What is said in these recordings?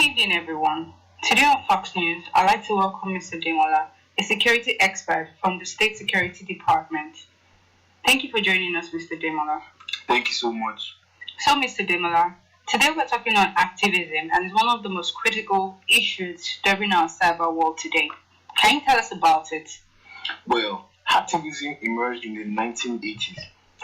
evening, everyone. Today on Fox News, I'd like to welcome Mr. Demola, a security expert from the State Security Department. Thank you for joining us, Mr. Demola. Thank you so much. So, Mr. Demola, today we're talking on activism, and it's one of the most critical issues disturbing our cyber world today. Can you tell us about it? Well, hacktivism emerged in the 1980s.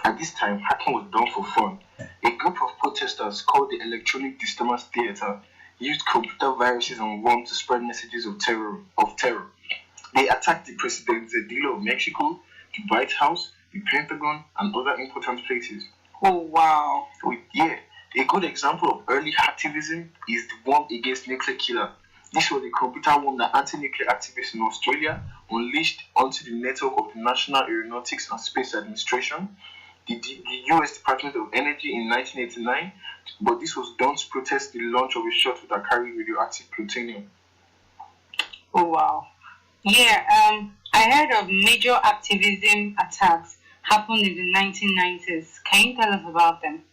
At this time, hacking was done for fun. A group of protesters called the Electronic Disturbance Theater used computer viruses and worms to spread messages of terror. They attacked the President Zedillo of Mexico, the White House, the Pentagon, and other important places. Oh, wow. A good example of early hacktivism is the worm against nuclear killer. This was a computer worm that anti-nuclear activists in Australia unleashed onto the network of the National Aeronautics and Space Administration, the US Department of Energy in 1989, but this was done to protest the launch of a shuttle that carried radioactive plutonium. Oh, wow. I heard of major activism attacks happened in the 1990s. Can you tell us about them?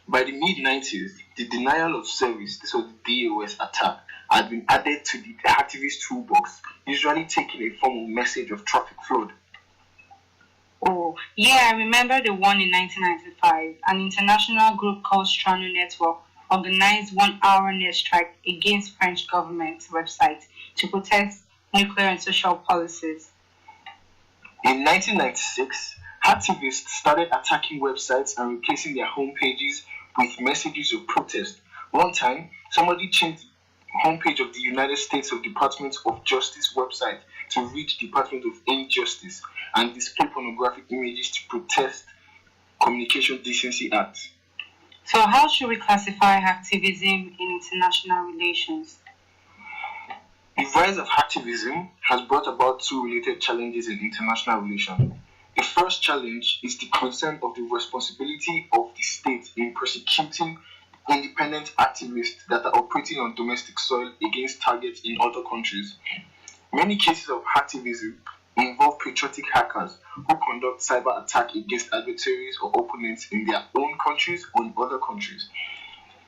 By the mid-90s, the denial of service, this was the DOS attack, had been added to the activist toolbox, usually taking a form of message of traffic flood. Oh, I remember the one in 1995. An international group called Strano Network organized 1 hour net strike against French government website to protest nuclear and social policies. In 1996, activists started attacking websites and replacing their homepages with messages of protest. One time, somebody changed the homepage of the United States Department of Justice website to read Department of Injustice and display pornographic images to protest Communication Decency Act. So how should we classify activism in international relations? The rise of hacktivism has brought about two related challenges in international relations. The first challenge is the concern of the responsibility of the state in prosecuting independent activists that are operating on domestic soil against targets in other countries. Many cases of hacktivism involve patriotic hackers who conduct cyber attack against adversaries or opponents in their own countries or in other countries.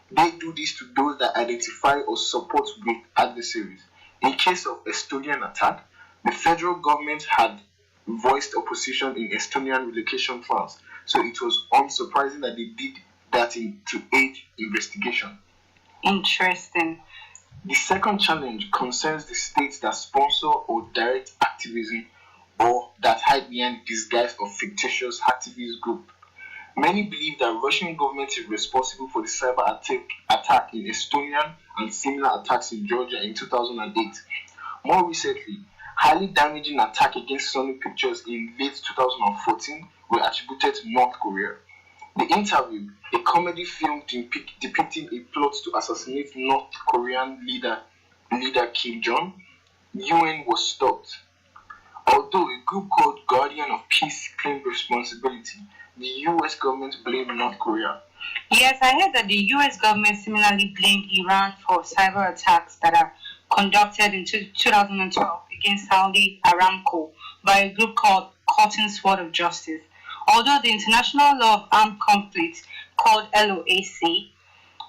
They do this to those that identify or support with adversaries. In case of Estonian attack, the federal government had voiced opposition in Estonian relocation plans, so it was unsurprising that they did that to aid investigation. Interesting. The second challenge concerns the states that sponsor or direct activism or that hide behind the disguise of fictitious activist group. Many believe that Russian government is responsible for the cyber attack in Estonia and similar attacks in Georgia in 2008. More recently, highly damaging attack against Sony Pictures in late 2014 were attributed to North Korea. The Interview, a comedy film depicting a plot to assassinate North Korean leader Kim Jong-un, was stopped. Although a group called Guardian of Peace claimed responsibility, the US government blamed North Korea. Yes, I heard that the US government similarly blamed Iran for cyber attacks that are conducted in 2012 against Saudi Aramco by a group called Cotton Sword of Justice. Although the International Law of Armed Conflict, called LOAC,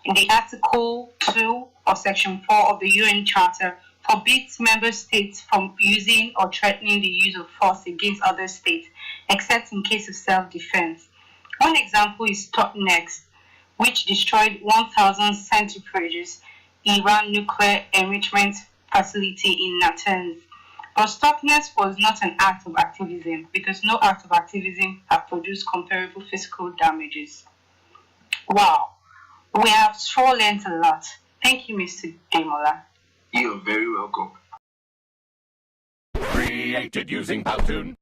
in the Article 2 of Section 4 of the UN Charter, forbids member states from using or threatening the use of force against other states, except in case of self-defense. One example is Topnex, which destroyed 1,000 centrifuges Iran nuclear enrichment facility in Natanz. But Stockness was not an act of activism because no act of activism have produced comparable physical damages. Wow, we have sure learned a lot. Thank you, Mr. Demola. You're very welcome. Created using Powtoon.